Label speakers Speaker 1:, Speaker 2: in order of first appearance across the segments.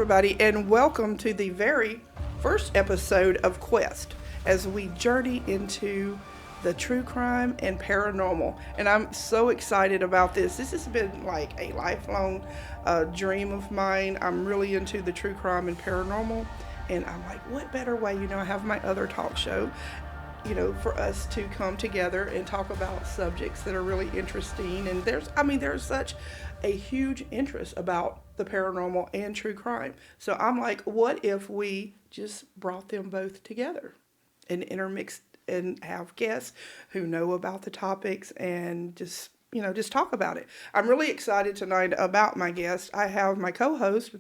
Speaker 1: everybody, and welcome to the very first episode of Quest as we journey into the true crime and paranormal. And I'm so excited about this. This has been like a lifelong dream of mine. I'm really into the true crime and paranormal, and I'm like, what better way? I have my other talk show, for us to come together and talk about subjects that are really interesting. And there's such a huge interest about the paranormal and true crime. So I'm like, what if we just brought them both together and intermixed and have guests who know about the topics and just talk about it. I'm really excited tonight about my guest. I have my co-host,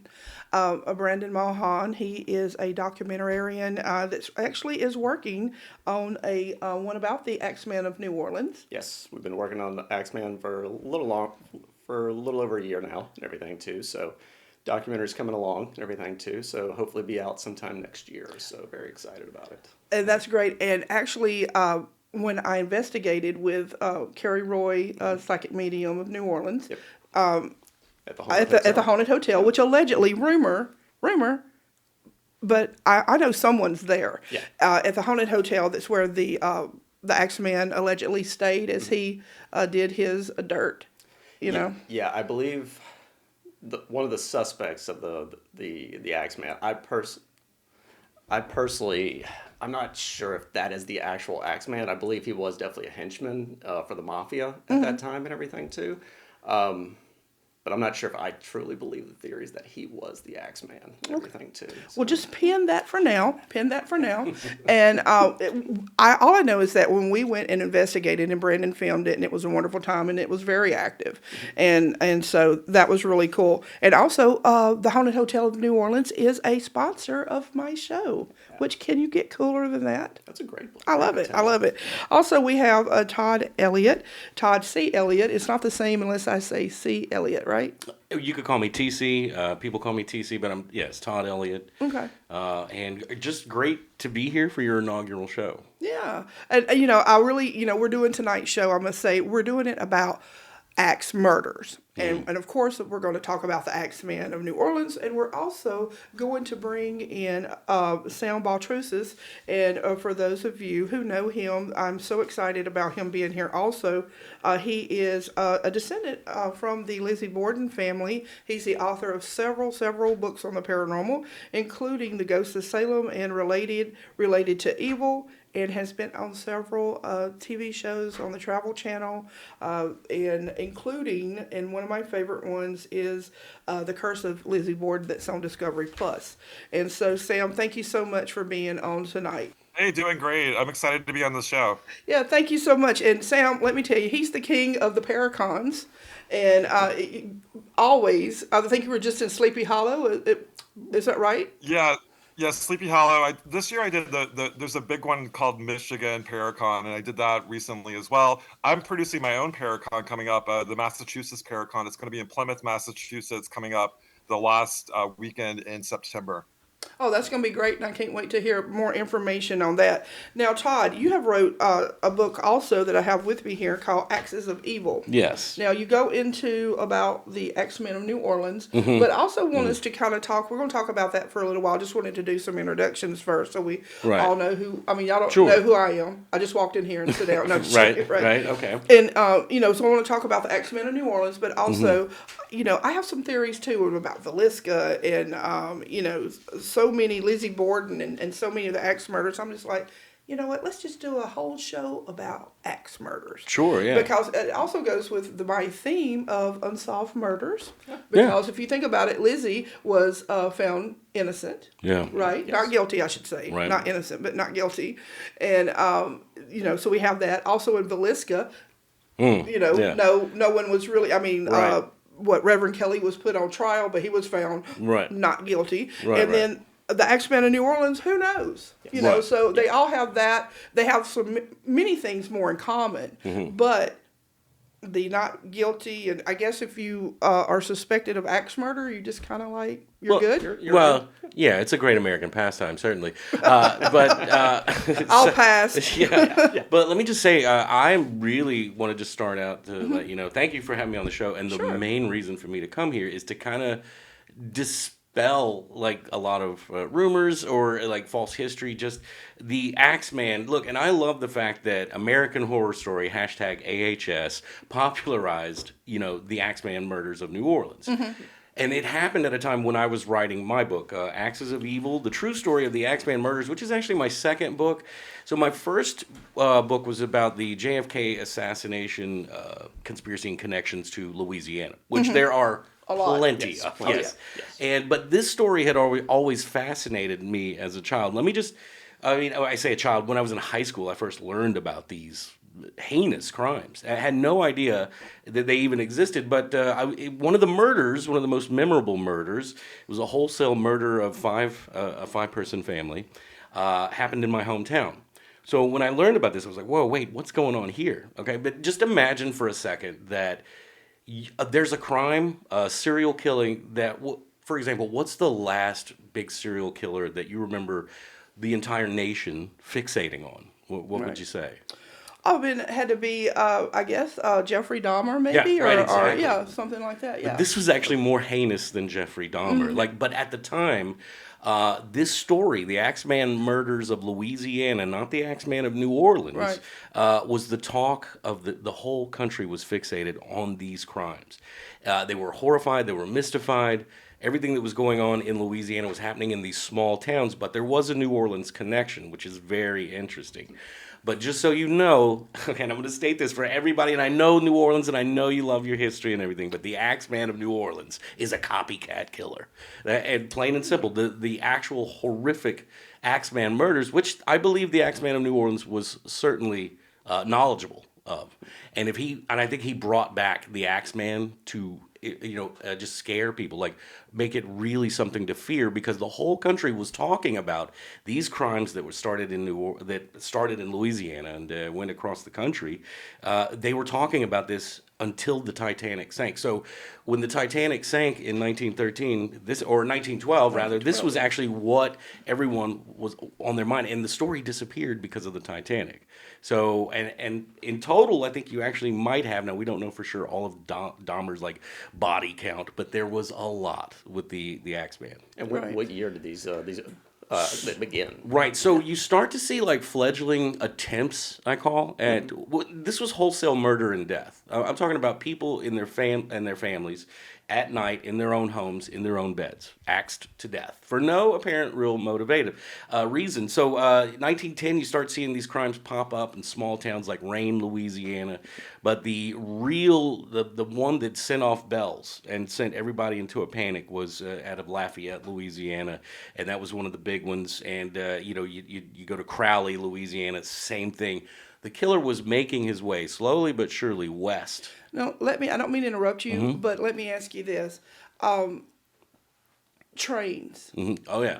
Speaker 1: Brandon Maughon. He is a documentarian that actually is working on a one about the Axeman of New Orleans.
Speaker 2: Yes, we've been working on the Axeman for a little over a year now and everything too. So documentary's coming along and everything too. So hopefully be out sometime next year. So very excited about it.
Speaker 1: And that's great. And actually, when I investigated with Carrie Roy, psychic medium of New Orleans,
Speaker 2: yep.
Speaker 1: At the haunted hotel, which allegedly rumor, but I know someone's there.
Speaker 2: Yeah.
Speaker 1: At the haunted hotel, that's where the Axeman allegedly stayed as he did his dirt.
Speaker 2: Yeah, I believe one of the suspects of the Axeman. I personally, I'm not sure if that is the actual Axeman. I believe he was definitely a henchman for the mafia at that time and everything too. But I'm not sure if I truly believe the theories that he was the Axeman and everything too. So.
Speaker 1: Well, just pin that for now. And all I know is that when we went and investigated and Brandon filmed it, and it was a wonderful time, and it was very active. And so that was really cool. And also, the Haunted Hotel of New Orleans is a sponsor of my show, which can you get cooler than that?
Speaker 2: That's a great place.
Speaker 1: I love it. Also, we have Todd Elliott, Todd C Elliott. It's not the same unless I say C Elliott, right?
Speaker 3: You could call me TC. People call me TC, but it's Todd Elliott.
Speaker 1: Okay.
Speaker 3: And just great to be here for your inaugural show.
Speaker 1: Yeah. And, I really, we're doing tonight's show. I must say, we're doing it about axe murders. And of course, we're going to talk about the Axeman of New Orleans, and we're also going to bring in Sam Baltrusis. And for those of you who know him, I'm so excited about him being here also. He is a descendant from the Lizzie Borden family. He's the author of several books on the paranormal, including The Ghosts of Salem and related to evil, and has been on several TV shows on the Travel Channel, and including, and one of my favorite ones is The Curse of Lizzie Borden that's on Discovery Plus. And so, Sam, thank you so much for being on tonight.
Speaker 4: Hey, doing great. I'm excited to be on the show.
Speaker 1: Yeah, thank you so much. And Sam, let me tell you, he's the king of the Paracons. And always, I think you were just in Sleepy Hollow. Is that right?
Speaker 4: Yeah, Sleepy Hollow. This year I did there's a big one called Michigan Paracon, and I did that recently as well. I'm producing my own Paracon coming up, the Massachusetts Paracon. It's going to be in Plymouth, Massachusetts, coming up the last weekend in September.
Speaker 1: Oh, that's going to be great, and I can't wait to hear more information on that. Now, Todd, you have wrote a book also that I have with me here called Axes of Evil.
Speaker 3: Yes.
Speaker 1: Now, you go into about the Axeman of New Orleans, but also want us to kind of talk, we're going to talk about that for a little while. I just wanted to do some introductions first so we all know who, y'all don't know who I am. I just walked in here and sit down. No,
Speaker 3: right, okay.
Speaker 1: And, so I want to talk about the Axeman of New Orleans, but also, I have some theories too about Villisca and, so many Lizzie Borden and so many of the axe murders. I'm just like, you know what? Let's just do a whole show about axe murders.
Speaker 3: Sure, yeah.
Speaker 1: Because it also goes with my theme of unsolved murders. Because if you think about it, Lizzie was found innocent.
Speaker 3: Yeah.
Speaker 1: Right?
Speaker 4: Yes.
Speaker 1: Not guilty, I should say.
Speaker 3: Right.
Speaker 1: Not innocent, but not guilty. And, so we have that. Also in Villisca, no one was really,
Speaker 3: right.
Speaker 1: Reverend Kelly was put on trial, but he was found not guilty.
Speaker 3: Right,
Speaker 1: then the Axeman of New Orleans, who knows?
Speaker 3: Yes.
Speaker 1: So they all have that. They have many things more in common, but the not guilty, and I guess if you are suspected of axe murder, you just kind of like, you're good?
Speaker 3: You're good. Yeah, it's a great American pastime, certainly. But
Speaker 1: I'll pass.
Speaker 3: Yeah. But let me just say, I really want to just start out to let you know, thank you for having me on the show. And the main reason for me to come here is to kind of dispel dispel like a lot of rumors or like false history. Just the Axeman. Look, and I love the fact that American Horror Story #AHS popularized, the Axeman Murders of New Orleans. And it happened at a time when I was writing my book, Axes of Evil, the true story of the Axeman Murders, which is actually my second book. So my first book was about the JFK assassination conspiracy and connections to Louisiana, which there are plenty of. Yes. But this story had always fascinated me as a child. I say a child, when I was in high school, I first learned about these heinous crimes. I had no idea that they even existed, but one of the most memorable murders, it was a wholesale murder of a five-person family, happened in my hometown. So when I learned about this, I was like, whoa, wait, what's going on here? Okay, but just imagine for a second that there's a crime, a serial killing that, for example, what's the last big serial killer that you remember the entire nation fixating on? What would you say?
Speaker 1: It had to be, I guess, Jeffrey Dahmer, maybe,
Speaker 3: Yeah, right, exactly.
Speaker 1: or something like that. Yeah.
Speaker 3: But this was actually more heinous than Jeffrey Dahmer. But at the time, this story, the Axeman Murders of Louisiana, not the Axeman of New Orleans, was the talk of the whole country was fixated on these crimes. They were horrified. They were mystified. Everything that was going on in Louisiana was happening in these small towns, but there was a New Orleans connection, which is very interesting. But just so you know, and I'm going to state this for everybody, and I know New Orleans, and I know you love your history and everything, but the Axeman of New Orleans is a copycat killer. And plain and simple, the actual horrific Axeman murders, which I believe the Axeman of New Orleans was certainly knowledgeable of. And I think he brought back the Axeman to just scare people, like make it really something to fear, because the whole country was talking about these crimes that were started in Louisiana and went across the country. They were talking about this until the Titanic sank. So when the Titanic sank in 1912 rather, this was actually what everyone was on their mind, and the story disappeared because of the Titanic. So, and in total, I think you actually might have, now we don't know for sure all of Dahmer's like body count, but there was a lot with the Axeman.
Speaker 2: And what year did these begin?
Speaker 3: Right, so you start to see like fledgling attempts, I call, at this was wholesale murder and death. I'm talking about people in their families at night in their own homes, in their own beds, axed to death for no apparent real motivative reason. So 1910, you start seeing these crimes pop up in small towns like Rayne, Louisiana. But the one that sent off bells and sent everybody into a panic was out of Lafayette, Louisiana, and that was one of the big ones. And you go to Crowley, Louisiana, same thing. The killer was making his way slowly but surely west.
Speaker 1: No, I don't mean to interrupt you, but let me ask you this. Trains.
Speaker 3: Mm-hmm. Oh, yeah.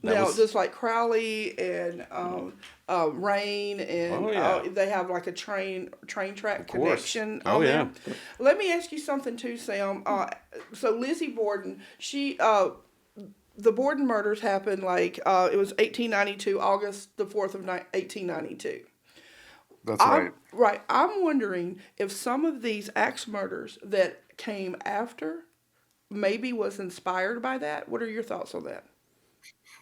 Speaker 1: Just like Crowley and Rayne, and they have like a train track connection.
Speaker 3: Oh, yeah.
Speaker 1: There. Let me ask you something too, Sam. So Lizzie Borden, the Borden murders happened it was 1892, August the 4th of 1892.
Speaker 4: That's right.
Speaker 1: Right. I'm wondering if some of these axe murders that came after maybe was inspired by that. What are your thoughts on that?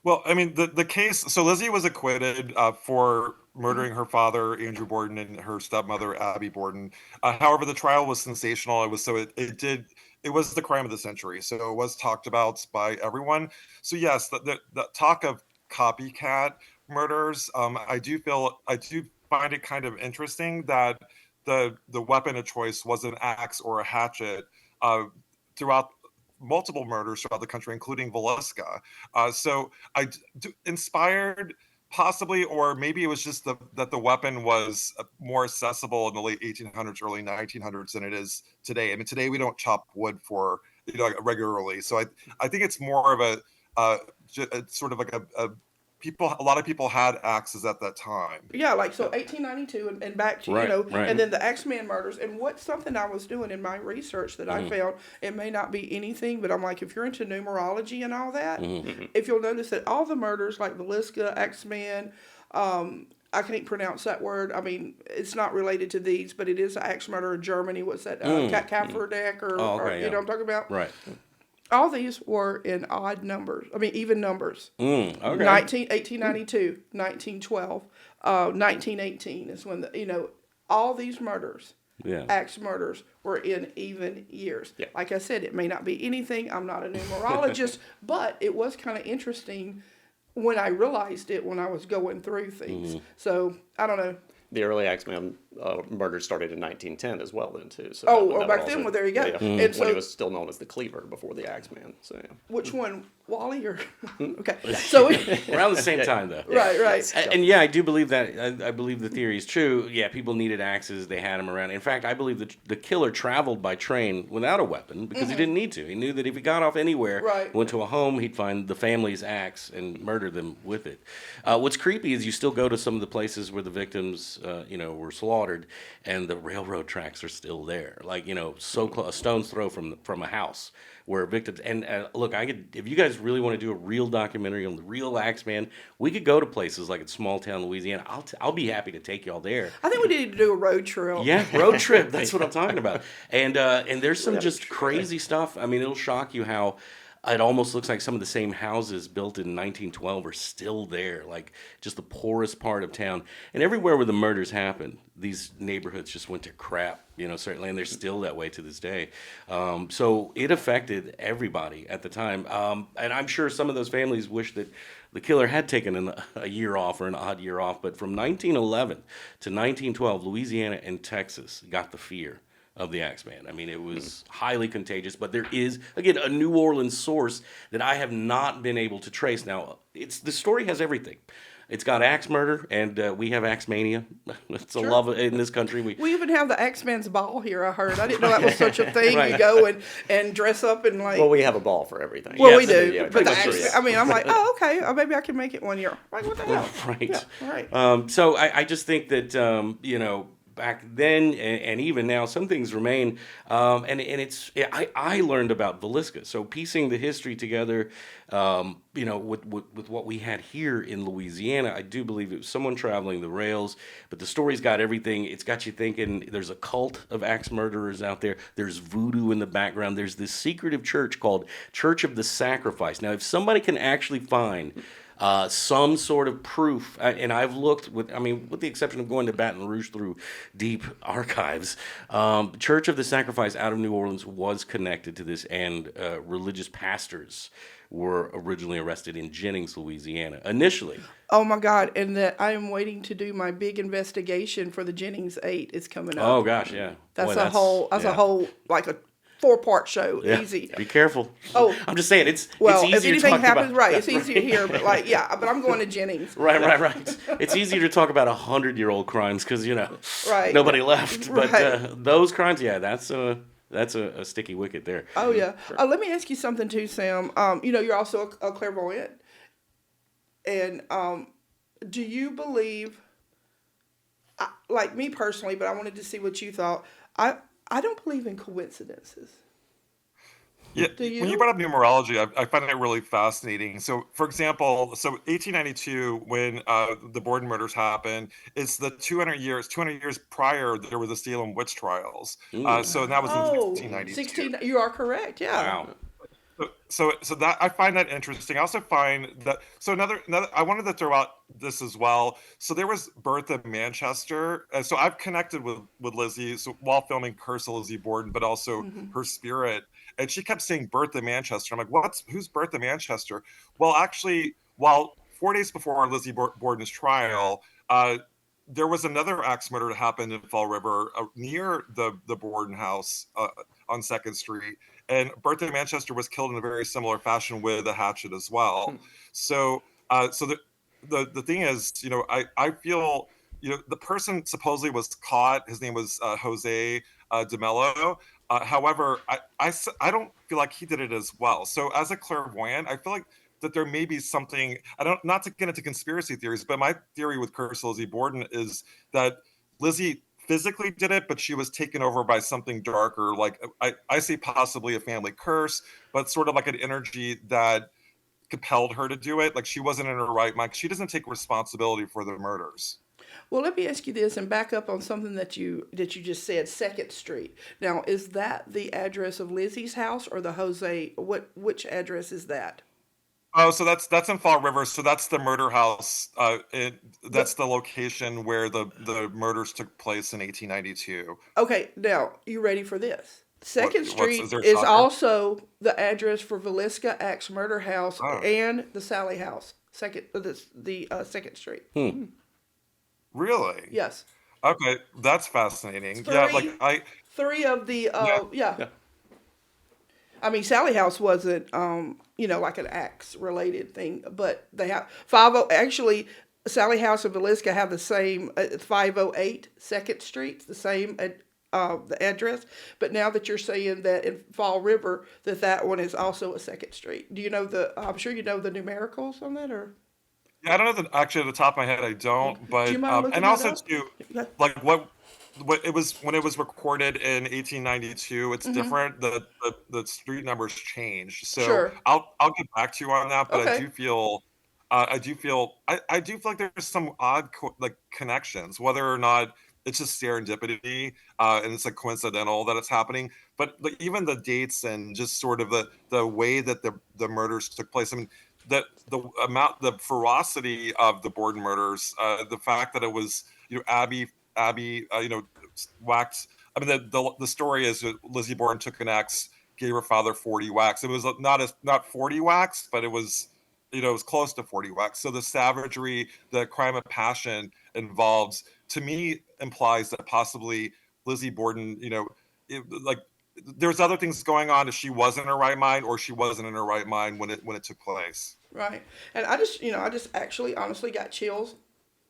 Speaker 4: Well, I mean, the case. So Lizzie was acquitted for murdering her father, Andrew Borden, and her stepmother, Abby Borden. However, the trial was sensational. It was it was the crime of the century. So it was talked about by everyone. So yes, the talk of copycat murders. I do find it kind of interesting that the weapon of choice was an axe or a hatchet throughout multiple murders throughout the country, including Villisca. So inspired possibly, or maybe it was just that the weapon was more accessible in the late 1800s, early 1900s than it is today. I mean, today we don't chop wood for regularly. So I think it's more of a sort of like a lot of people had axes at that time.
Speaker 1: Yeah, 1892 and back to,
Speaker 3: right.
Speaker 1: And then the Axeman murders. And what's something I was doing in my research that I found, it may not be anything, but I'm like, if you're into numerology and all that, if you'll notice that all the murders like Villisca, Axeman, I can't pronounce that word. I mean, it's not related to these, but it is an axe murder in Germany. What's that? Kafferdek or you know what I'm talking about?
Speaker 3: Right.
Speaker 1: All these were in odd numbers. I mean, even numbers.
Speaker 3: Okay.
Speaker 1: 1892, 1912, 1918 is when all these murders,
Speaker 3: Yeah.
Speaker 1: axe murders, were in even years.
Speaker 2: Yeah.
Speaker 1: Like I said, it may not be anything. I'm not a numerologist, but it was kind of interesting when I realized it when I was going through things. So I don't know.
Speaker 2: The early Axeman murders started in 1910 as well, then too. So
Speaker 1: Oh,
Speaker 2: that would
Speaker 1: back
Speaker 2: also-
Speaker 1: then, well, there you go.
Speaker 2: Yeah,
Speaker 1: And
Speaker 2: when
Speaker 1: so,
Speaker 2: he was still known as the Cleaver before the Axeman. So yeah.
Speaker 1: which one, Wally or? Okay, so
Speaker 3: Around the same time, though.
Speaker 1: right.
Speaker 3: And yeah, I do believe that. I believe the theory is true. Yeah, people needed axes. They had them around. In fact, I believe that the killer traveled by train without a weapon because he didn't need to. He knew that if he got off anywhere,
Speaker 1: Right.
Speaker 3: went to a home, he'd find the family's axe and murder them with it. What's creepy is you still go to some of the places where the victims, were slaughtered, and the railroad tracks are still there. Like, so close, a stone's throw from a house where victims. And look, if you guys really want to do a real documentary on the real Axeman, we could go to places like in small town Louisiana. I'll be happy to take y'all there.
Speaker 1: I think we need to do a road trip.
Speaker 3: Yeah, road trip. That's what I'm talking about. And there's some just crazy stuff. I mean, it'll shock you how it almost looks like some of the same houses built in 1912 are still there, like just the poorest part of town. And everywhere where the murders happened, these neighborhoods just went to crap, certainly, and they're still that way to this day. So it affected everybody at the time. And I'm sure some of those families wish that the killer had taken a year off or an odd year off. But from 1911 to 1912, Louisiana and Texas got the fear of the Axeman. I mean, it was highly contagious, but there is, again, a New Orleans source that I have not been able to trace. Now, the story has everything. It's got axe murder, and we have axe mania. It's a love in this country.
Speaker 1: We even have the Axeman's ball here, I heard. I didn't know that was such a thing.
Speaker 3: Right.
Speaker 1: You go and dress up and like...
Speaker 2: Well, we have a ball for everything.
Speaker 1: Well,
Speaker 3: Yeah,
Speaker 1: we do,
Speaker 2: yeah,
Speaker 1: but
Speaker 2: pretty
Speaker 1: the
Speaker 2: much true,
Speaker 1: Axeman,
Speaker 2: yeah.
Speaker 1: I mean, I'm like, oh, okay, maybe I can make it one year. Like, what the hell?
Speaker 3: Right.
Speaker 1: Yeah, right.
Speaker 3: So I just think that, back then and even now, some things remain. And it's, I learned about Villisca. So piecing the history together, with what we had here in Louisiana, I do believe it was someone traveling the rails, but the story's got everything. It's got you thinking there's a cult of axe murderers out there. There's voodoo in the background. There's this secretive church called Church of the Sacrifice. Now, if somebody can actually find some sort of proof, and I've looked with the exception of going to Baton Rouge through deep archives, Church of the Sacrifice out of New Orleans was connected to this, and religious pastors were originally arrested in Jennings, Louisiana, initially.
Speaker 1: Oh my God! And that I am waiting to do my big investigation for the Jennings 8 is coming up.
Speaker 3: Oh gosh, yeah.
Speaker 1: That's
Speaker 3: Boy,
Speaker 1: a whole like a 4-part show.
Speaker 3: Yeah.
Speaker 1: Easy.
Speaker 3: Be careful.
Speaker 1: Oh.
Speaker 3: I'm just saying it's
Speaker 1: Well,
Speaker 3: easier
Speaker 1: if anything
Speaker 3: to talk
Speaker 1: happens,
Speaker 3: about.
Speaker 1: right? It's easier here, but but I'm going to Jennings.
Speaker 3: Right. It's easier to talk about 100-year-old crimes because
Speaker 1: Right.
Speaker 3: nobody left. But
Speaker 1: Right.
Speaker 3: those crimes, yeah, that's a sticky wicket there.
Speaker 1: Oh yeah. Let me ask you something too, Sam. You're also a clairvoyant, and do you believe, like me personally, but I wanted to see what you thought. I don't believe in coincidences.
Speaker 4: Yeah,
Speaker 1: Do you?
Speaker 4: when you brought up numerology, I find it really fascinating. So, for example, 1892, when the Borden murders happened, it's the 200 years prior, there were the Salem witch trials. So that was in 1692.
Speaker 1: 16, you are correct, yeah.
Speaker 3: Wow.
Speaker 4: So that I find that interesting. I also find that another I wanted to throw out this as well. So there was Bertha Manchester. So I've connected with Lizzie while filming Curse of Lizzie Borden, but also her spirit. And she kept saying Bertha Manchester. I'm like, who's Bertha Manchester? Well, actually, 4 days before Lizzie Borden's trial, there was another axe murder that happened in Fall River near the Borden house on 2nd Street. And Bertha Manchester was killed in a very similar fashion with a hatchet as well. So the thing is, I feel, the person supposedly was caught. His name was Jose DeMello. However, I don't feel like he did it as well. So as a clairvoyant, I feel like that there may be something, not to get into conspiracy theories, but my theory with Curse of Lizzie Borden is that Lizzie physically did it, but she was taken over by something darker. Like I see possibly a family curse, but sort of like an energy that compelled her to do it. Like she wasn't in her right mind. She doesn't take responsibility for the murders.
Speaker 1: Well, let me ask you this and back up on something that you just said. Second Street. Now, is that the address of Lizzie's house or the Jose? Which address is that?
Speaker 4: Oh, so that's in Fall River. So that's the murder house. That's
Speaker 1: The
Speaker 4: the location where the murders took place in 1892.
Speaker 1: Okay, now you ready for this? Second
Speaker 4: Is
Speaker 1: Street
Speaker 4: there a
Speaker 1: is
Speaker 4: shocker?
Speaker 1: also the address for Villisca Axe Murder House
Speaker 4: Oh,
Speaker 1: and the Sally House. The Second Street.
Speaker 4: really?
Speaker 1: Yes,
Speaker 4: Okay, that's fascinating. Yeah, like
Speaker 1: three
Speaker 4: I
Speaker 1: three of the
Speaker 4: yeah.
Speaker 1: yeah.
Speaker 2: Yeah.
Speaker 1: I mean, Sally House wasn't, like an axe related thing, but they have 50. Actually, Sally House and Villisca have the same 508 Second Street, the same the address. But now that you're saying that in Fall River, that one is also a Second Street. Do you know the? I'm sure you know the numericals on that, or
Speaker 4: Yeah, I don't know actually at the top of my head I don't,
Speaker 1: do you
Speaker 4: but
Speaker 1: mind looking
Speaker 4: and
Speaker 1: that
Speaker 4: also
Speaker 1: up?
Speaker 4: too,
Speaker 1: Yeah.
Speaker 4: like what it was when it was recorded in 1892, it's
Speaker 1: Mm-hmm.
Speaker 4: different. The street numbers changed. So
Speaker 1: Sure.
Speaker 4: I'll get back to you on that, but
Speaker 1: Okay.
Speaker 4: I do feel like there's some odd like connections, whether or not it's just serendipity, and it's like coincidental that it's happening. But like even the dates and just sort of the way that the murders took place. I mean, the ferocity of the Borden murders, the fact that it was Abby, whacked. I mean, the story is that Lizzie Borden took an axe, gave her father 40 whacks. It was not 40 whacks, but it was, it was close to 40 whacks. So the savagery, the crime of passion involved, to me, implies that possibly Lizzie Borden, like there's other things going on if she was in her right mind or she wasn't in her right mind when it took place.
Speaker 1: Right. And I just actually honestly got chills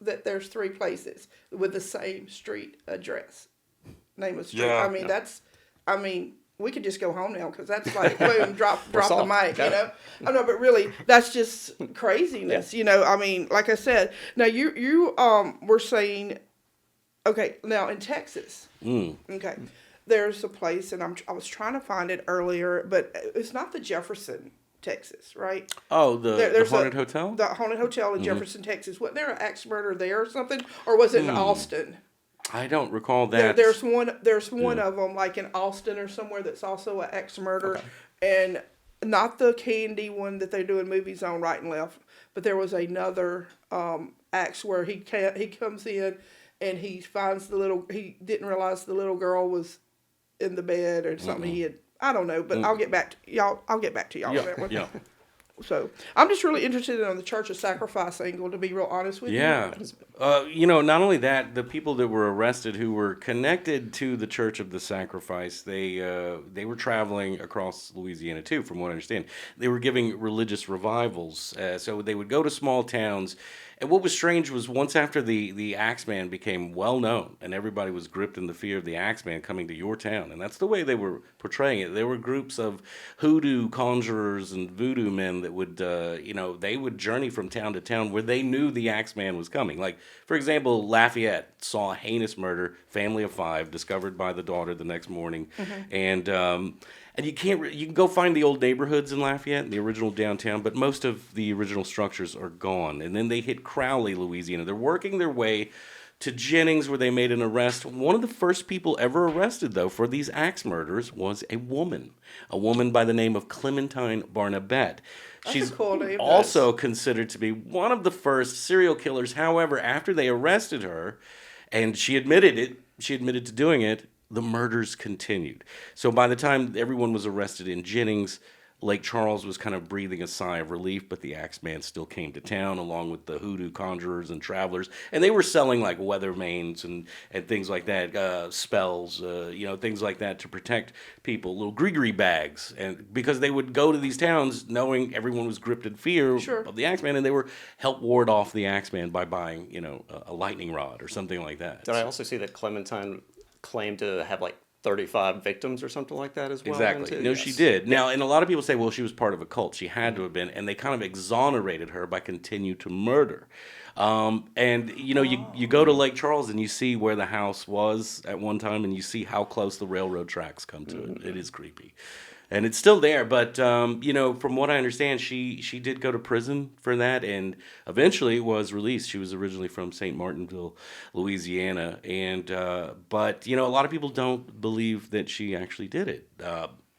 Speaker 1: that there's three places with the same street address, name of street. I
Speaker 4: Yeah.
Speaker 1: mean,
Speaker 2: Yeah.
Speaker 1: we could just go home now because that's like, boom, drop the
Speaker 2: solved.
Speaker 1: mic,
Speaker 2: Got it.
Speaker 1: I know, but really, that's just
Speaker 2: Yeah.
Speaker 1: craziness, I mean, like I said, now you were saying, okay, now in Texas, okay, there's a place, and I was trying to find it earlier, but it's not the Jefferson, Texas, right?
Speaker 3: Oh, the
Speaker 1: There's
Speaker 3: haunted hotel.
Speaker 1: the haunted hotel in Jefferson, Texas. Was there an axe murder there or something, or was it in Austin?
Speaker 3: I don't recall
Speaker 1: There,
Speaker 3: that.
Speaker 1: there's one. There's one
Speaker 3: Yeah.
Speaker 1: of them, like in Austin or somewhere, that's also an axe murder, and not the candy one that they do in movies on Right and Left, but there was another axe where he comes in and he finds he didn't realize the little girl was in the bed or something. He had. I don't know, but I'll get back to y'all. I'll get back to y'all on
Speaker 3: Yeah,
Speaker 1: that one.
Speaker 3: yeah,
Speaker 1: So I'm just really interested in on the Church of Sacrifice angle, to be real honest with you.
Speaker 3: yeah. Not only that, the people that were arrested who were connected to the Church of the Sacrifice, they were traveling across Louisiana too, from what I understand. They were giving religious revivals, so they would go to small towns. And what was strange was once after the Axeman became well known and everybody was gripped in the fear of the Axeman coming to your town, and that's the way they were portraying it. There were groups of hoodoo conjurers and voodoo men that would, they would journey from town to town where they knew the Axeman was coming. Like, for example, Lafayette saw a heinous murder, family of 5, discovered by the daughter the next morning, and you can go find the old neighborhoods in Lafayette, the original downtown, but most of the original structures are gone. And then they hit Crowley, Louisiana. They're working their way to Jennings, where they made an arrest. One of the first people ever arrested, though, for these axe murders was a woman by the name of Clementine Barnabette.
Speaker 1: That's
Speaker 3: She's
Speaker 1: a cool name.
Speaker 3: also considered to be one of the first serial killers. However, after they arrested her, and she admitted to doing it, the murders continued. So by the time everyone was arrested in Jennings, Lake Charles was kind of breathing a sigh of relief, but the Axeman still came to town along with the hoodoo conjurers and travelers, and they were selling like weather vanes and things like that, spells, things like that to protect people, little gree bags, and because they would go to these towns knowing everyone was gripped in fear
Speaker 1: Sure.
Speaker 3: of the Axeman, and they were help ward off the Axeman by buying, a lightning rod or something like that.
Speaker 2: Did I also see that Clementine claimed to have like 35 victims or something like that as well?
Speaker 3: Exactly.
Speaker 2: Then, too?
Speaker 3: No,
Speaker 2: Yes.
Speaker 3: she did. Now, and a lot of people say, well, she was part of a cult. She had to have been, and they kind of exonerated her by continue to murder. You go to Lake Charles and you see where the house was at one time, and you see how close the railroad tracks come to it. It is creepy. and it's still there. But from what I understand, she did go to prison for that, and eventually was released. She was originally from St. Martinville, Louisiana, and but a lot of people don't believe that she actually did it.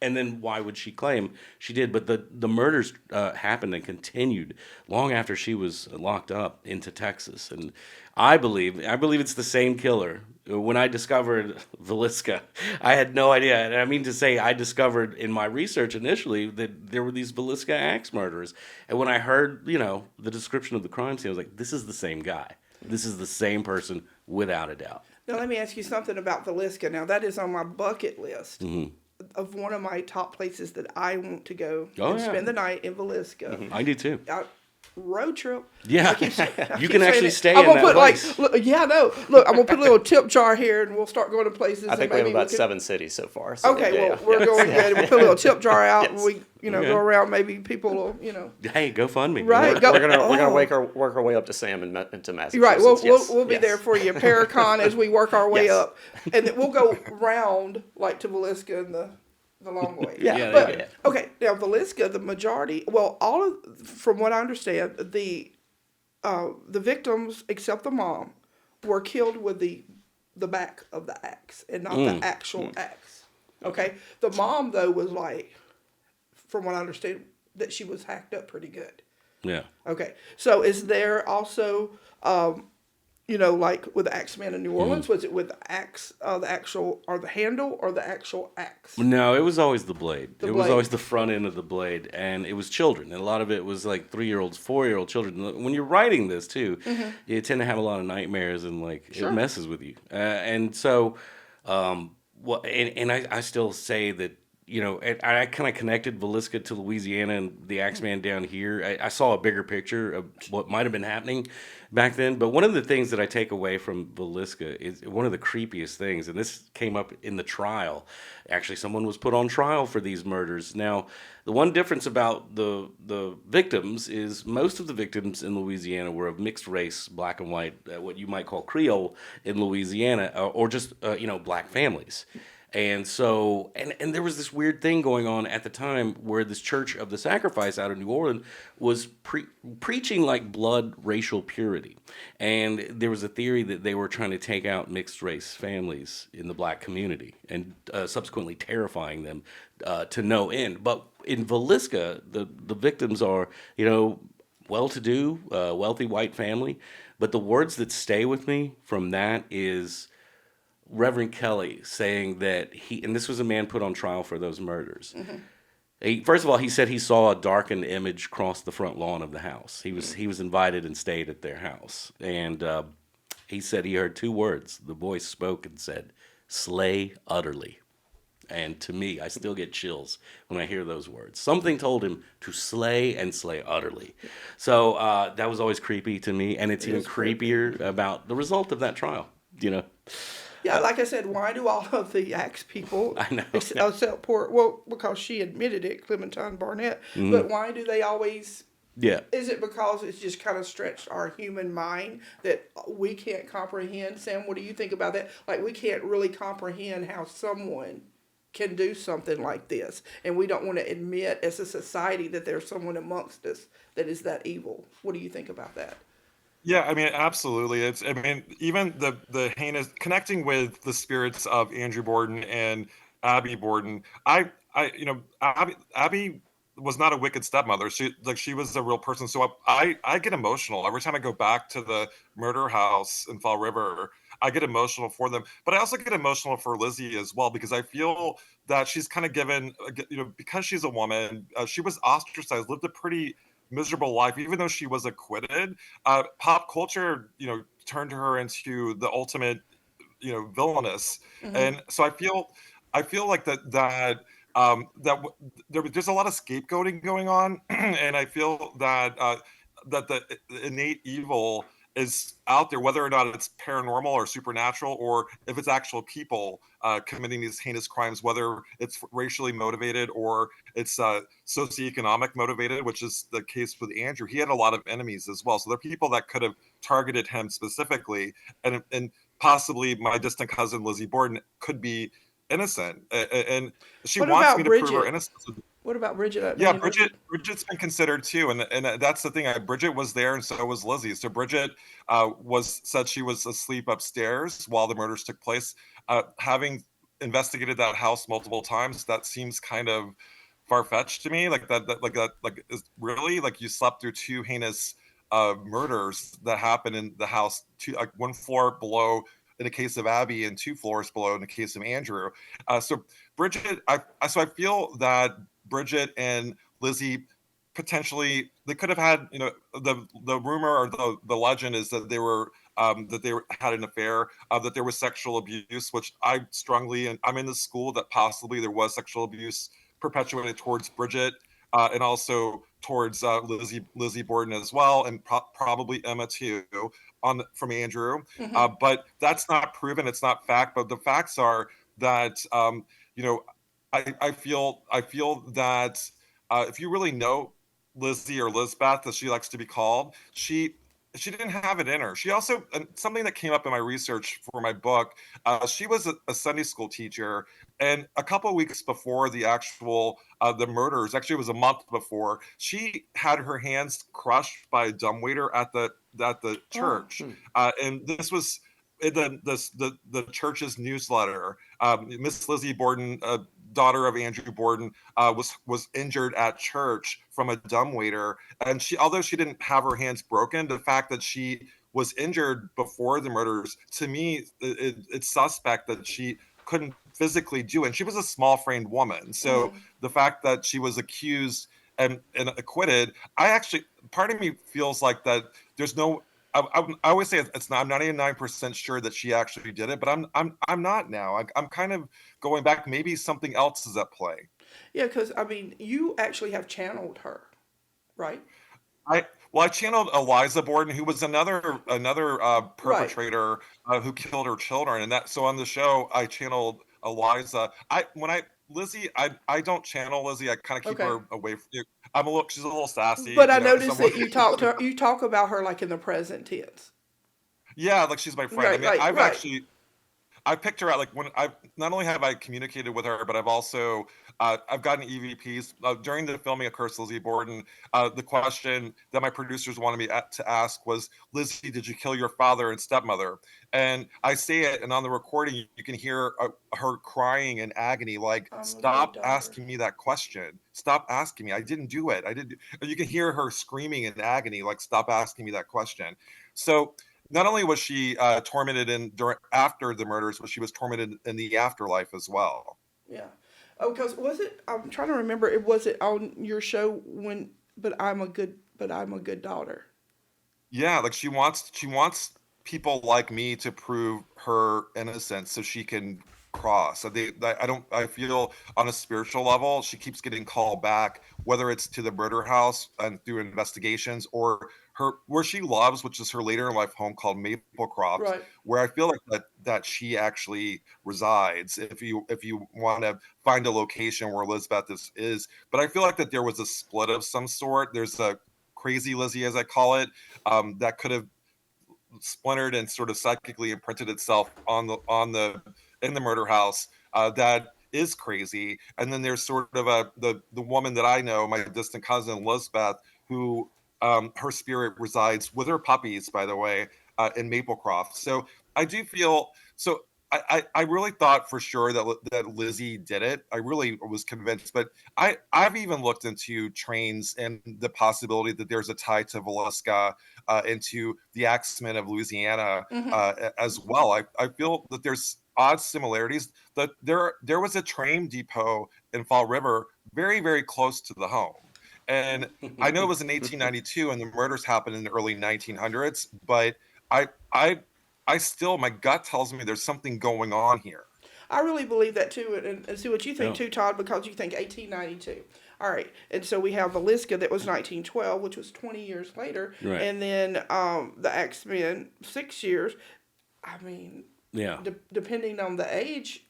Speaker 3: And then why would she claim she did? But the murders happened and continued long after she was locked up into Texas. And I believe it's the same killer. When I discovered Villisca, I had no idea. And I mean to say, I discovered in my research initially that there were these Villisca Axe murders. And when I heard, the description of the crime scene, I was like, this is the same guy. This is the same person without a doubt.
Speaker 1: Now, let me ask you something about Villisca. Now, that is on my bucket list.
Speaker 3: Mm-hmm.
Speaker 1: Of one of my top places that I want to go and spend the night in Villisca.
Speaker 3: Mm-hmm. I do too.
Speaker 1: Road trip.
Speaker 3: Yeah, you can actually stay
Speaker 1: I'm
Speaker 3: in
Speaker 1: gonna
Speaker 3: that
Speaker 1: put
Speaker 3: place.
Speaker 1: Look, I'm gonna put a little tip jar here, and we'll start going to places.
Speaker 2: I think we have about 7 cities so far. So
Speaker 1: Okay, we're going good. We'll put a little tip jar out, and we,
Speaker 3: Okay.
Speaker 1: go around. Maybe people will,
Speaker 3: Hey, go fund me.
Speaker 1: Right.
Speaker 2: We're gonna work our way up to Sam and into Massachusetts.
Speaker 1: Right.
Speaker 2: Yes.
Speaker 1: We'll be there for you, Paracon, as we work our way up, and then we'll go round like to Villisca and the long way.
Speaker 3: Yeah.
Speaker 1: Okay, now Villisca, the majority, from what I understand, the victims, except the mom, were killed with the back of the axe and not the actual axe. Okay, the mom though was like, from what I understand, that she was hacked up pretty good.
Speaker 3: Yeah.
Speaker 1: Okay, so is there also, like with the Axeman of New Orleans, was it with the axe, the actual, or the handle, or the actual axe?
Speaker 3: No, it was always the blade.
Speaker 1: The
Speaker 3: It
Speaker 1: blade.
Speaker 3: was always the front end of the blade, and it was children. And a lot of it was like 3-year-olds, 4-year-old children. When you're writing this too, you tend to have a lot of nightmares, and it messes with you. And so, I still say that. I kind of connected Villisca to Louisiana and the Axeman down here. I saw a bigger picture of what might have been happening back then. But one of the things that I take away from Villisca is one of the creepiest things, and this came up in the trial. Actually, someone was put on trial for these murders. Now, the one difference about the victims is most of the victims in Louisiana were of mixed race, black and white, what you might call Creole in Louisiana, or just, black families. And so, and there was this weird thing going on at the time where this Church of the Sacrifice out of New Orleans was preaching like blood racial purity. And there was a theory that they were trying to take out mixed race families in the black community and subsequently terrifying them to no end. But in Villisca, the victims are, well-to-do, wealthy white family. But the words that stay with me from that is Reverend Kelly saying that and this was a man put on trial for those murders. First of all, he said he saw a darkened image cross the front lawn of the house. He was invited and stayed at their house. And he said he heard 2 words. The voice spoke and said, "Slay utterly." And to me, I still get chills when I hear those words. Something told him to slay and slay utterly. So that was always creepy to me. And it's even creepier about the result of that trial,
Speaker 1: Yeah, like I said, why do all of the axe people,
Speaker 3: I know.
Speaker 1: except because she admitted it, Clementine Barnett, but why do they always, is it because it's just kind of stretched our human mind that we can't comprehend? Sam, what do you think about that? Like, we can't really comprehend how someone can do something like this, and we don't want to admit as a society that there's someone amongst us that is that evil. What do you think about that?
Speaker 4: Yeah, I mean, absolutely. Even the heinous connecting with the spirits of Andrew Borden and Abby Borden. Abby was not a wicked stepmother. She was a real person. So I get emotional every time I go back to the murder house in Fall River. I get emotional for them, but I also get emotional for Lizzie as well, because I feel that she's kind of given, because she's a woman, she was ostracized, lived a pretty miserable life, even though she was acquitted. Pop culture, turned her into the ultimate, villainous. And so I feel like there's a lot of scapegoating going on, and I feel that that the innate evil is out there, whether or not it's paranormal or supernatural, or if it's actual people committing these heinous crimes, whether it's racially motivated or it's socioeconomic motivated, which is the case with Andrew. He had a lot of enemies as well. So there are people that could have targeted him specifically, and possibly my distant cousin Lizzie Borden could be innocent, and she
Speaker 1: What
Speaker 4: wants me
Speaker 1: about
Speaker 4: to prove her
Speaker 1: Bridget?
Speaker 4: innocence.
Speaker 1: What about Bridget? I
Speaker 4: Yeah,
Speaker 1: mean, Lizzie.
Speaker 4: Bridget's been considered too, and that's the thing. Bridget was there, and so was Lizzie. So Bridget was said she was asleep upstairs while the murders took place. Having investigated that house multiple times, that seems kind of far fetched to me. Like is really like you slept through two heinous murders that happened in the house, two like one floor below in the case of Abby, and two floors below in the case of Andrew. So Bridget, so I feel that Bridget and Lizzie potentially they could have had, the rumor or the legend is that had an affair, that there was sexual abuse, which I strongly, and I'm in the school that possibly there was sexual abuse perpetuated towards Bridget, and also towards Lizzie Borden as well, and probably Emma too, from Andrew.
Speaker 1: Hmm.
Speaker 4: But that's not proven; it's not fact. But the facts are that you know I feel that if you really know Lizzie, or Lizbeth, as she likes to be called, she didn't have it in her. She also, and something that came up in my research for my book, she was a Sunday school teacher, and a couple of weeks before the actual the murders, actually it was a month before, she had her hands crushed by a dumbwaiter at the
Speaker 1: Oh,
Speaker 4: church, and this was in the church's newsletter. Miss Lizzie Borden, daughter of Andrew Borden, was injured at church from a dumbwaiter, and although she didn't have her hands broken, the fact that she was injured before the murders, to me, it's suspect that she couldn't physically do it. And she was a small framed woman, so
Speaker 1: hmm.
Speaker 4: the fact that she was accused and acquitted, I actually, part of me feels like that there's no. I always say it's not. I'm 99% sure that she actually did it, but I'm not now. I'm kind of going back. Maybe something else is at play.
Speaker 1: Yeah, because I mean, you actually have channeled her, right?
Speaker 4: I channeled Eliza Borden, who was another
Speaker 1: Right.
Speaker 4: perpetrator who killed her children, and that, so on the show I channeled Eliza. I when I Lizzie, I don't channel Lizzie. I kind of keep
Speaker 1: Okay.
Speaker 4: her away from. She's a little sassy,
Speaker 1: But I noticed
Speaker 4: someone.
Speaker 1: that you talk to her, you talk about her like in the present tense.
Speaker 4: Yeah, like she's my friend. I
Speaker 1: Right.
Speaker 4: mean,
Speaker 1: Right. Right.
Speaker 4: I picked her out, like, when I not only have I communicated with her, but I've also I've gotten EVPs during the filming of Curse Lizzie Borden. The question that my producers wanted me to ask was, Lizzie, did you kill your father and stepmother? And I say it, and on the recording you can hear her crying in agony, like,
Speaker 1: I'm a good
Speaker 4: stop
Speaker 1: daughter.
Speaker 4: asking me that question. Stop asking me. I didn't do it. I didn't. And you can hear her screaming in agony, like, stop asking me that question. So not only was she tormented after the murders, but she was tormented in the afterlife as well.
Speaker 1: Yeah. Oh, because was it? I'm trying to remember. It was it on your show when? But I'm a good daughter.
Speaker 4: Yeah, like she wants people like me to prove her innocence so she can cross. So I don't. I feel on a spiritual level, she keeps getting called back, whether it's to the murder house and through investigations, or her where she loves, which is her later in life home called Maplecroft,
Speaker 1: Right.
Speaker 4: where I feel like that she actually resides. If you want to find a location where Elizabeth is, but I feel like that there was a split of some sort. There's a crazy Lizzie, as I call it, that could have splintered and sort of psychically imprinted itself on the in the murder house, that is crazy. And then there's sort of the woman that I know, my distant cousin Lisbeth, who her spirit resides with her puppies, by the way, in Maplecroft. So I do feel so. I really thought for sure that Lizzie did it. I really was convinced, but I've even looked into trains and the possibility that there's a tie to Villisca, into the Axemen of Louisiana,
Speaker 1: Hmm.
Speaker 4: as well. I feel that there's odd similarities. That there was a train depot in Fall River, very very close to the home, and I know it was in 1892, and the murders happened in the early 1900s. But I I I still, my gut tells me there's something going on here.
Speaker 1: I really believe that too, and see what you think
Speaker 3: Yeah.
Speaker 1: too, Todd, because you think 1892. All right, and so we have Villisca that was 1912, which was 20 years later,
Speaker 3: Right.
Speaker 1: and then the Axemen 6 years. I mean,
Speaker 3: Yeah.
Speaker 1: depending on the age,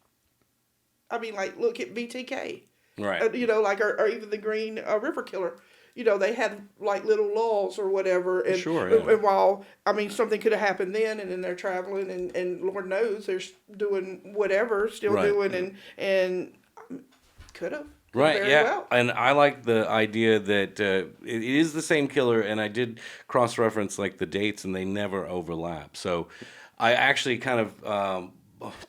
Speaker 1: I mean, like look at BTK,
Speaker 3: Right.
Speaker 1: like or even the Green River Killer. they had like little lulls or whatever. And,
Speaker 3: Sure, yeah.
Speaker 1: and while, I mean, something could have happened then, and then they're traveling, and Lord knows they're doing whatever, still
Speaker 3: Right.
Speaker 1: doing, and could have.
Speaker 3: Right,
Speaker 1: Very
Speaker 3: yeah.
Speaker 1: well.
Speaker 3: And I like the idea that it is the same killer, and I did cross-reference like the dates, and they never overlap. So I actually kind of,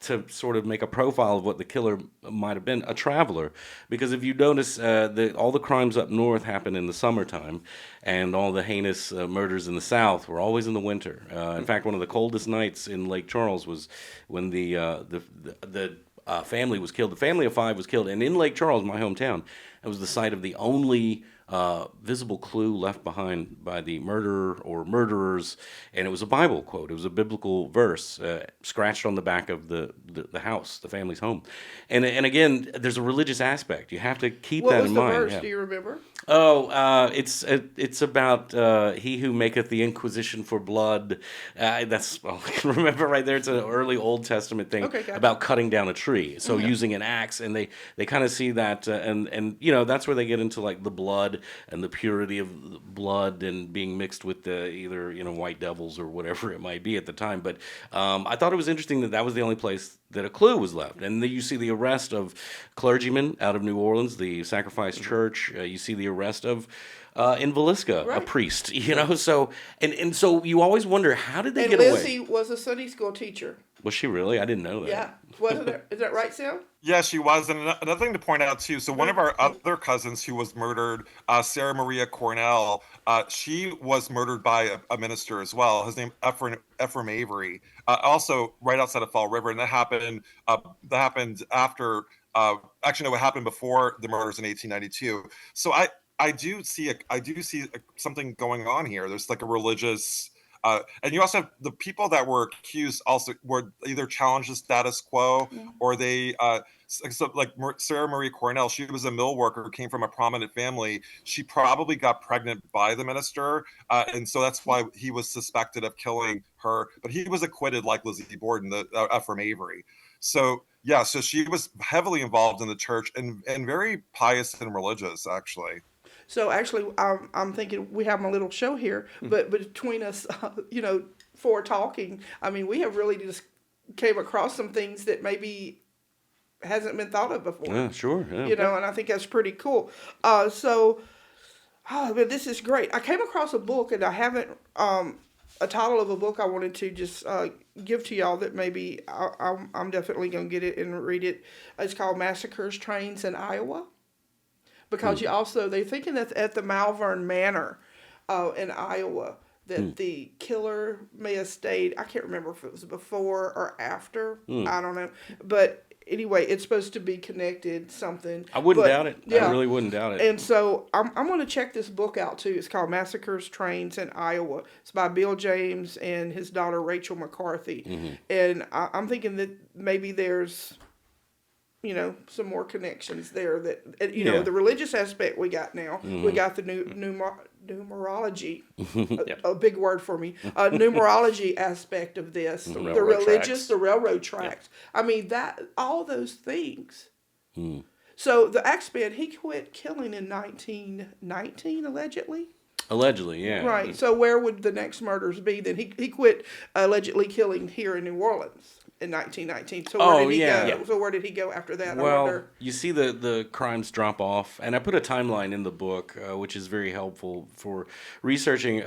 Speaker 3: to sort of make a profile of what the killer might have been, a traveler. Because if you notice, all the crimes up north happen in the summertime, and all the heinous murders in the south were always in the winter. In fact, one of the coldest nights in Lake Charles was when the family was killed. The family of 5 was killed, and in Lake Charles, my hometown, it was the site of the only visible clue left behind by the murderer or murderers, and it was a Bible quote. It was a biblical verse scratched on the back of the house, the family's home. And again, there's a religious aspect. You have to keep that in mind.
Speaker 1: What was the verse?
Speaker 3: Yeah.
Speaker 1: Do you remember?
Speaker 3: Oh, it's about he who maketh the inquisition for blood. That's I can remember right there. It's an early Old Testament thing
Speaker 1: Okay, gotcha.
Speaker 3: about cutting down a tree. So using an axe, and they kind of see that, and that's where they get into like the blood and the purity of the blood and being mixed with the either white devils or whatever it might be at the time. But I thought it was interesting that was the only place that a clue was left. And then you see the arrest of clergymen out of New Orleans, the Sacrifice Church. You see the arrest of in Villisca, a
Speaker 1: Right.
Speaker 3: priest. So and so you always wonder, how did they
Speaker 1: And
Speaker 3: get
Speaker 1: Lizzie
Speaker 3: away?
Speaker 1: was a Sunday school teacher.
Speaker 3: Was she really? I didn't know that.
Speaker 1: Yeah, wasn't it? Is that right, Sam?
Speaker 4: Yeah, she was. And another thing to point out, too, so one of our other cousins who was murdered, Sarah Maria Cornell, she was murdered by a minister as well. His name, Ephraim Avery, also right outside of Fall River. And that happened after, actually, no, it happened before the murders in 1892. So I do see something going on here. There's like a religious... and you also have the people that were accused also were either challenged the status quo or they, so like Sarah Marie Cornell, she was a mill worker who came from a prominent family. She probably got pregnant by the minister. And so that's why he was suspected of killing her. But he was acquitted like Lizzie Borden, from Avery. So, yeah, so she was heavily involved in the church and very pious and religious, actually.
Speaker 1: So actually, I'm thinking we have a little show here, but between us, for talking, I mean, we have really just came across some things that maybe hasn't been thought of before.
Speaker 3: Yeah, sure. Yeah.
Speaker 1: And I think that's pretty cool. But this is great. I came across a book, and I haven't a title of a book I wanted to just give to y'all that maybe I'm definitely going to get it and read it. It's called Massacres, Trains in Iowa. Because they're thinking that at the Malvern Manor in Iowa, that the killer may have stayed. I can't remember if it was before or after. I don't know. But anyway, it's supposed to be connected something.
Speaker 3: I wouldn't doubt it. I really wouldn't doubt it.
Speaker 1: And so I'm going to check this book out too. It's called Massacres, Trains in Iowa. It's by Bill James and his daughter Rachel McCarthy. And I'm thinking that maybe there's some more connections there that, the religious aspect we got now. We got the numerology, a big word for me, numerology aspect of this, the religious,
Speaker 2: tracks.
Speaker 1: the railroad tracks. I mean, that all those things. So the Axeman, he quit killing in 1919, allegedly.
Speaker 3: Allegedly, yeah.
Speaker 1: Right. So where would the next murders be then? He quit allegedly killing here in New Orleans in 1919. So where did he go?
Speaker 3: Yeah.
Speaker 1: So where did he go after that?
Speaker 3: Well, you see the crimes drop off, and I put a timeline in the book, which is very helpful for researching.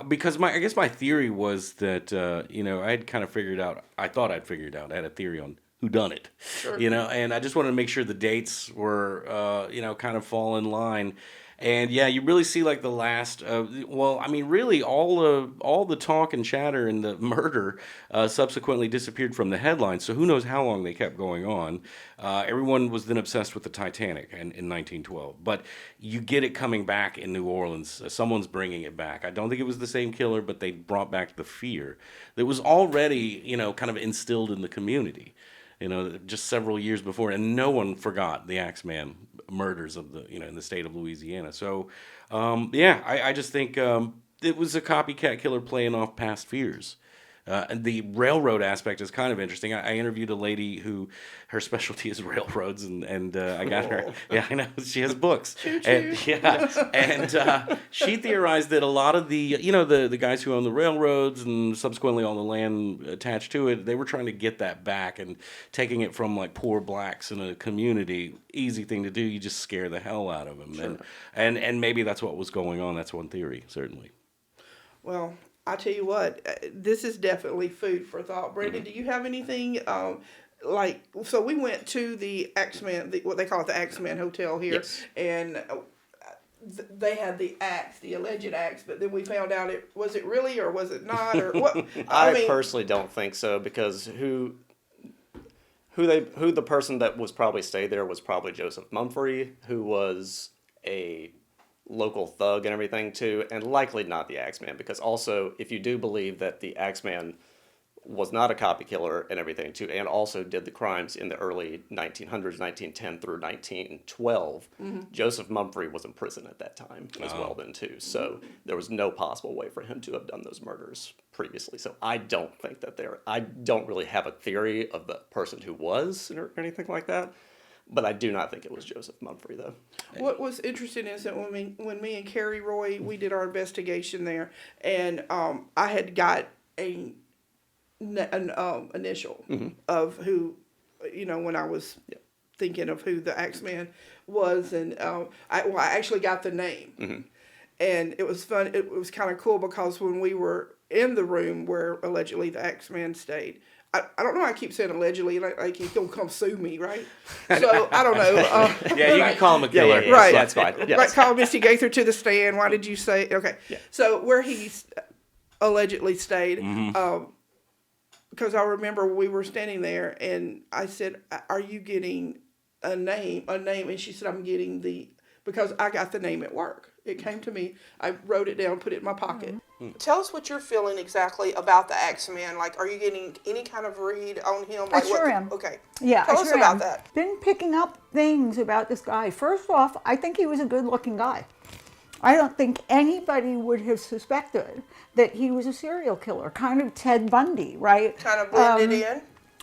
Speaker 3: Because I guess my theory was that I had kind of figured out. I thought I'd figured out. I had a theory on who done it.
Speaker 1: Sure.
Speaker 3: And I just wanted to make sure the dates were kind of fall in line. And yeah, you really see like the last. Really all the talk and chatter and the murder subsequently disappeared from the headlines. So who knows how long they kept going on? Everyone was then obsessed with the Titanic in 1912. But you get it coming back in New Orleans. Someone's bringing it back. I don't think it was the same killer, but they brought back the fear that was already kind of instilled in the community. Just several years before, and no one forgot the Axeman murders of in the state of Louisiana. So, I just think it was a copycat killer playing off past fears. And the railroad aspect is kind of interesting. I interviewed a lady who her specialty is railroads, and I got her. Yeah, I know she has books. And she theorized that a lot of the guys who own the railroads and subsequently all the land attached to it, they were trying to get that back and taking it from like poor blacks in a community. Easy thing to do. You just scare the hell out of them, sure. and maybe that's what was going on. That's one theory, certainly.
Speaker 1: Well, I tell you what, this is definitely food for thought. Brandon, do you have anything so we went to the Axeman, what they call it, the Axeman Hotel here,
Speaker 2: yes.
Speaker 1: And they had the axe, the alleged axe, but then we found out was it really or was it not, or what?
Speaker 2: I personally don't think so, because who the person that was probably stayed there was probably Joseph Mumfree, who was a local thug and everything too, and likely not the Axeman, because also if you do believe that the Axeman was not a copy killer and everything too, and also did the crimes in the early 1900s, 1910 through 1912, Joseph Mumfree was in prison at that time as well then too, so there was no possible way for him to have done those murders previously. So I don't think that I don't really have a theory of the person who was or anything like that. But I do not think it was Joseph Mumfree, though.
Speaker 1: What was interesting is that when me and Carrie Roy, we did our investigation there, and I had got an initial of who, when I was thinking of who the Axeman was, and I actually got the name. And it was fun. It was kind of cool because when we were in the room where allegedly the Axeman stayed, I don't know. I keep saying allegedly, like he's gonna come sue me, right? So I don't know.
Speaker 3: Yeah, you can call him a killer,
Speaker 1: right?
Speaker 2: That's fine. Yes.
Speaker 1: Right, call Misti Gaither to the stand. Why did you say? Okay,
Speaker 2: yeah.
Speaker 1: So where he allegedly stayed, because I remember we were standing there, and I said, "Are you getting a name?" And she said, "I'm getting because I got the name at work. It came to me. I wrote it down, put it in my pocket." Tell us what you're feeling exactly about the Axeman. Like, are you getting any kind of read on him? Like,
Speaker 5: I sure am.
Speaker 1: Okay.
Speaker 5: Yeah,
Speaker 1: Tell
Speaker 5: I
Speaker 1: us
Speaker 5: sure
Speaker 1: about
Speaker 5: am.
Speaker 1: that.
Speaker 5: Been picking up things about this guy. First off, I think he was a good-looking guy. I don't think anybody would have suspected that he was a serial killer. Kind of Ted Bundy, right?
Speaker 1: Kind of blended in.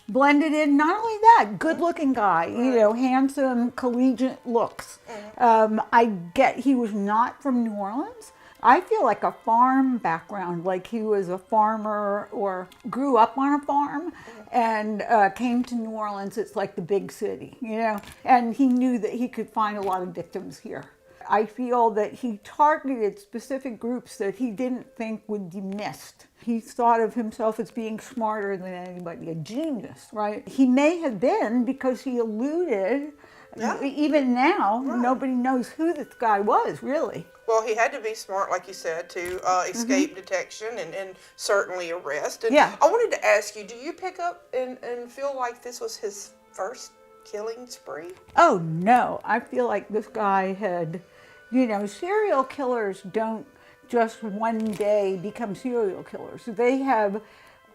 Speaker 5: Blended in. Not only that, good-looking guy. Handsome, collegiate looks. I get he was not from New Orleans. I feel like a farm background, like he was a farmer or grew up on a farm and came to New Orleans. It's like the big city, and he knew that he could find a lot of victims here. I feel that he targeted specific groups that he didn't think would be missed. He thought of himself as being smarter than anybody, a genius, right? He may have been, because he alluded, even now, nobody knows who this guy was, really.
Speaker 1: Well, he had to be smart, like you said, to escape detection and certainly arrest. And
Speaker 5: Yeah.
Speaker 1: I wanted to ask you, do you pick up and feel like this was his first killing spree?
Speaker 5: Oh, no. I feel like this guy had, serial killers don't just one day become serial killers. They have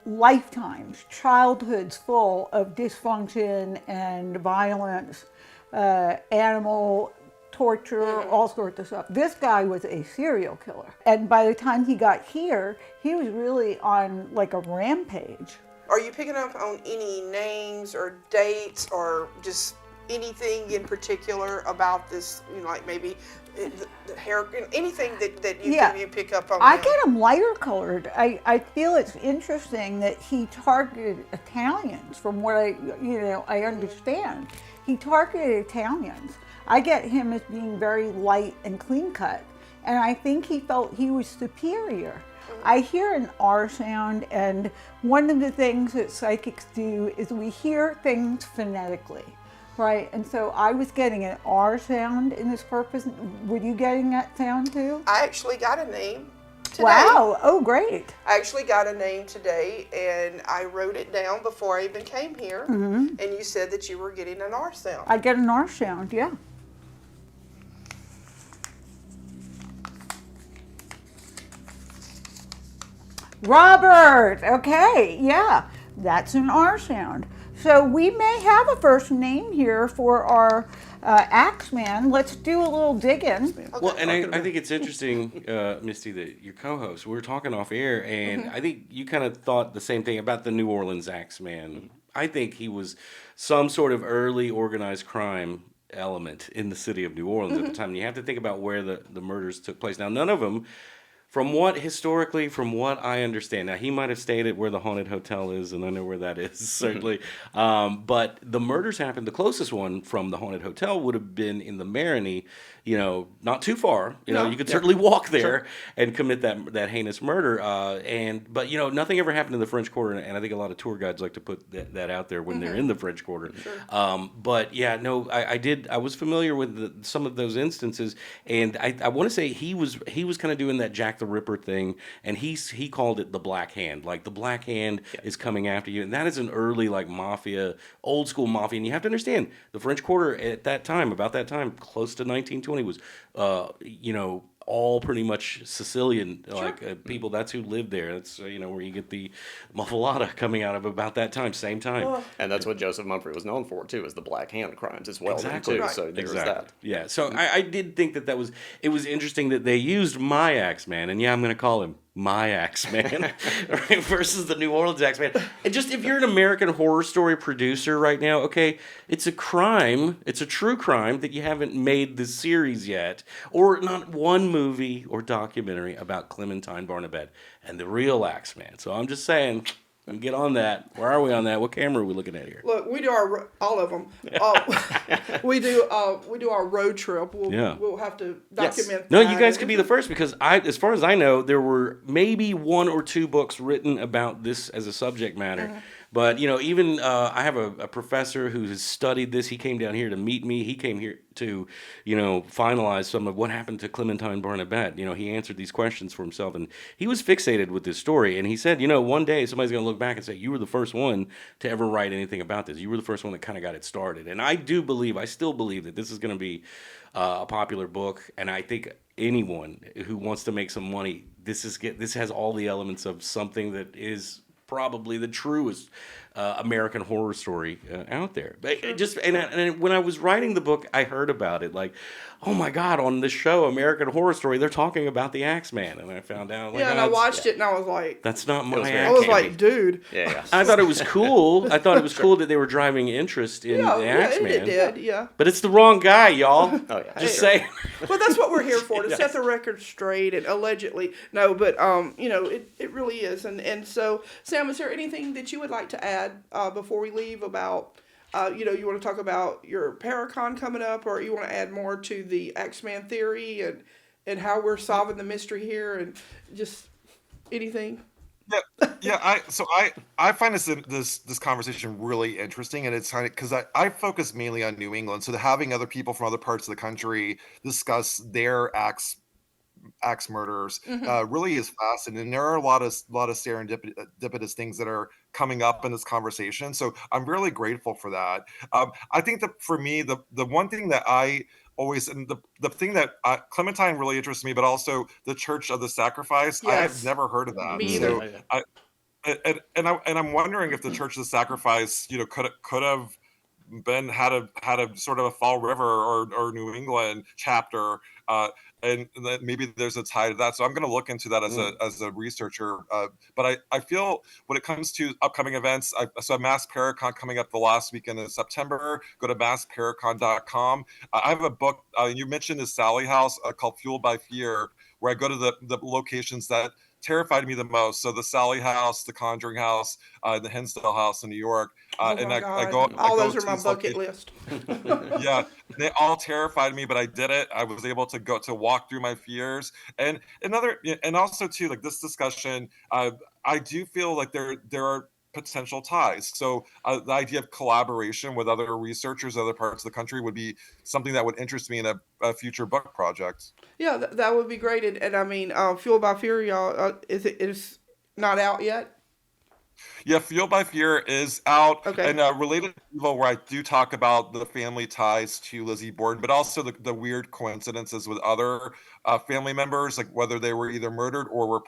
Speaker 5: lifetimes, childhoods full of dysfunction and violence, animal torture, all sorts of stuff. This guy was a serial killer. And by the time he got here, he was really on like a rampage.
Speaker 1: Are you picking up on any names or dates or just anything in particular about this, like maybe the hair, anything that you pick up on?
Speaker 5: I get him lighter colored. I feel it's interesting that he targeted Italians, from what I understand. He targeted Italians. I get him as being very light and clean cut, and I think he felt he was superior. I hear an R sound, and one of the things that psychics do is we hear things phonetically, right? And so I was getting an R sound in this purpose. Were you getting that sound too?
Speaker 1: I actually got a name today.
Speaker 5: Wow, oh great.
Speaker 1: I actually got a name today, and I wrote it down before I even came here, and you said that you were getting an R sound.
Speaker 5: I get an R sound, yeah. Robert, okay, yeah, that's an R sound. So we may have a first name here for our Axeman. Let's do a little digging.
Speaker 3: Well, and I think it's interesting, Misty, that your co-host, we were talking off air, and I think you kind of thought the same thing about the New Orleans Axeman. I think he was some sort of early organized crime element in the city of New Orleans at the time. And you have to think about where the murders took place. Now, none of them, from what I understand, now he might have stayed at where the haunted hotel is, and I know where that is, certainly. But the murders happened, the closest one from the haunted hotel would have been in the Marigny, not too far. You could certainly walk there and commit that heinous murder. But nothing ever happened in the French Quarter, and I think a lot of tour guides like to put that out there when they're in the French Quarter. But yeah, no, I was familiar with some of those instances, and I want to say he was kind of doing that Jack the Ripper thing, and he called it the Black Hand. Like, the Black Hand is coming after you, and that is an early, like, mafia, old school mafia. And you have to understand, the French Quarter at that time, about that time, close to 1920, was all pretty much Sicilian, people. That's who lived there. That's where you get the muffalata coming out of about that time, same time.
Speaker 2: And that's what Joseph Mumford was known for too, is the Black Hand crimes as well.
Speaker 3: Exactly.
Speaker 2: Too.
Speaker 1: Right.
Speaker 2: So there was
Speaker 3: Exactly.
Speaker 2: that.
Speaker 3: Yeah. So I did think that was interesting that they used my Axeman, and I'm going to call him my Axeman, right, versus the New Orleans Axeman. And just, if you're an American Horror Story producer right now, okay, it's a crime, it's a true crime that you haven't made the series yet, or not one movie or documentary about Clementine Barnabette and the real Axeman. So I'm just saying, get on that. Where are we on that? What camera are we looking at here?
Speaker 1: Look, we do all of them. We do our road trip. We'll have to document.
Speaker 3: No,
Speaker 1: that.
Speaker 3: you guys could be the first, because as far as I know, there were maybe 1 or 2 books written about this as a subject matter. But even I have a professor who has studied this. He came down here to meet me. He came here to finalize some of what happened to Clementine Barnabette. He answered these questions for himself, and he was fixated with this story. And he said, one day somebody's going to look back and say, you were the first one to ever write anything about this. You were the first one that kind of got it started. And I still believe that this is going to be a popular book. And I think anyone who wants to make some money, this has all the elements of something that is probably the truest American Horror Story out there. But and when I was writing the book, I heard about it. Like, oh my God, on this show, American Horror Story, they're talking about the Axeman, and I found out.
Speaker 1: And I watched it, and I was like,
Speaker 3: "That's not my."
Speaker 1: I was like, dude.
Speaker 2: Yeah.
Speaker 3: I thought it was cool. I thought it was cool that they were driving interest in the Axeman.
Speaker 1: It did, yeah.
Speaker 3: But it's the wrong guy, y'all.
Speaker 2: Oh yeah.
Speaker 3: Just saying.
Speaker 1: Well, that's what we're here for, to set the record straight, and allegedly. No, but, it really is. And so, Sam, is there anything that you would like to add before we leave about, you want to talk about your Paracon coming up, or you want to add more to the Axeman theory and how we're solving the mystery here, and just anything?
Speaker 4: I find this conversation really interesting, and it's kind of because I focus mainly on New England, so having other people from other parts of the country discuss their axe murders really is fascinating. And there are a lot of serendipitous things that are coming up in this conversation, so I'm really grateful for that. I think that for me, the one thing that I always, and the thing that Clementine really interests me, but also the Church of the Sacrifice.
Speaker 1: Yes.
Speaker 4: I have never heard of that.
Speaker 1: Me
Speaker 4: So
Speaker 1: either.
Speaker 4: I'm wondering if the Church of the Sacrifice, could have been had a sort of a Fall River or New England chapter, and that maybe there's a tie to that. So I'm going to look into that as a researcher. But I feel when it comes to upcoming events, so Mass Paracon coming up the last weekend in September. Go to massparacon.com. I have a book. You mentioned the Sally House called Fueled by Fear, where I go to the locations that terrified me the most. So the Sally House, the Conjuring House, the Hinsdale House in New York.
Speaker 1: Those are my bucket list.
Speaker 4: Yeah, they all terrified me, but I did it. I was able to walk through my fears. And also too, like this discussion, I do feel like there are potential ties. So the idea of collaboration with other researchers, other parts of the country would be something that would interest me in a future book project.
Speaker 1: Yeah, that would be great. And I mean, Fueled by Fear, y'all, is not out yet?
Speaker 4: Yeah, Fueled by Fear is out,
Speaker 1: Okay.
Speaker 4: and related to Evil, where I do talk about the family ties to Lizzie Borden, but also the weird coincidences with other family members, like whether they were either murdered or were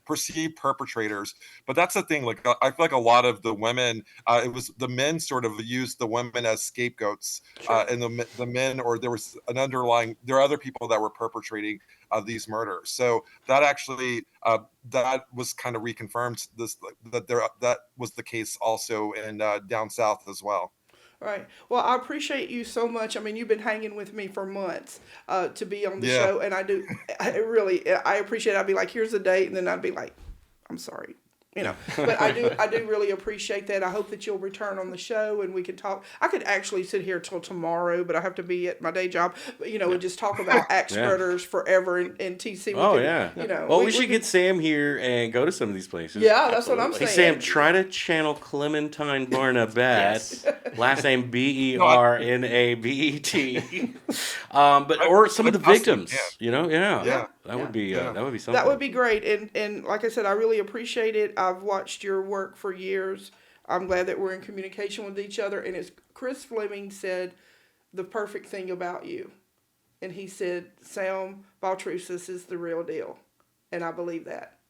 Speaker 4: perceived perpetrators. But that's the thing, like I feel like a lot of the women, it was the men sort of used the women as scapegoats,
Speaker 1: Sure.
Speaker 4: and the men, or there was an underlying, there are other people that were perpetrating these murders. So that actually that was kind of reconfirmed that was the case also in down south as well.
Speaker 1: Right. Well, I appreciate you so much. I mean, you've been hanging with me for months to be on the
Speaker 4: Yeah.
Speaker 1: show, and I appreciate it. I'd be like, here's a date, and then I'd be like, I'm sorry. But I do really appreciate that. I hope that you'll return on the show and we can talk. I could actually sit here till tomorrow, but I have to be at my day job. But, and just talk about axe murders forever and TC.
Speaker 3: Well, we should get Sam here and go to some of these places.
Speaker 1: Yeah, that's what I'm
Speaker 3: Hey,
Speaker 1: saying.
Speaker 3: Sam, try to channel Clementine Barnabas. Last name Bernabet. Or some of the victims.
Speaker 4: Yeah.
Speaker 3: That would be something.
Speaker 1: That would be great. And like I said, I really appreciate it. I've watched your work for years. I'm glad that we're in communication with each other. And as Chris Fleming said, the perfect thing about you. And he said, Sam Baltrusis is the real deal. And I believe that.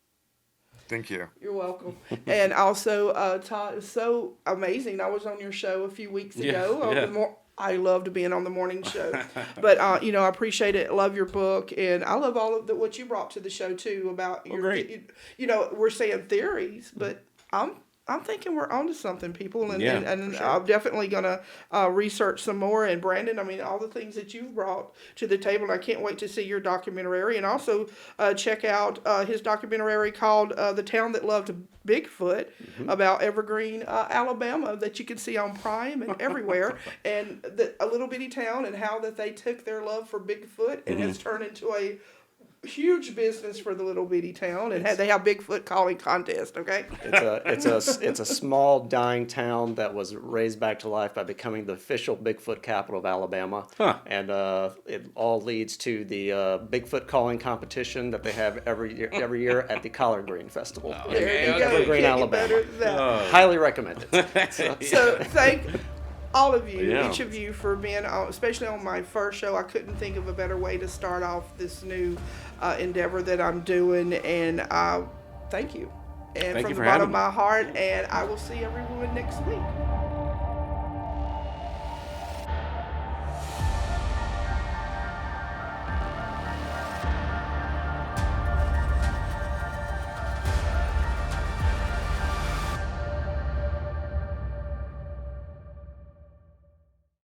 Speaker 4: Thank you.
Speaker 1: You're welcome. And also, Todd, it's so amazing. I was on your show a few weeks ago. I loved being on the morning show. But, I appreciate it. Love your book. And I love all of what you brought to the show, too, about your,
Speaker 3: great.
Speaker 1: We're saying theories, but I'm thinking we're onto something, people. And
Speaker 3: sure.
Speaker 1: I'm definitely going to research some more. And Brandon, I mean, all the things that you've brought to the table. And I can't wait to see your documentary. And also check out his documentary called The Town That Loved Bigfoot about Evergreen, Alabama, that you can see on Prime and everywhere. And a little bitty town and how that they took their love for Bigfoot and has turned into a huge business for the little bitty town, and they have Bigfoot calling contest. Okay,
Speaker 2: it's a small dying town that was raised back to life by becoming the official Bigfoot capital of Alabama, and it all leads to the Bigfoot calling competition that they have every year at the Collard Green Festival in Evergreen, Alabama. Highly recommend it.
Speaker 1: So thank all of you, each of you, for being on, especially on my first show. I couldn't think of a better way to start off this new endeavor that I'm doing, and thank you. And
Speaker 3: Thank
Speaker 1: from
Speaker 3: you
Speaker 1: the
Speaker 3: for
Speaker 1: bottom
Speaker 3: having
Speaker 1: of my heart, and I will see everyone next week.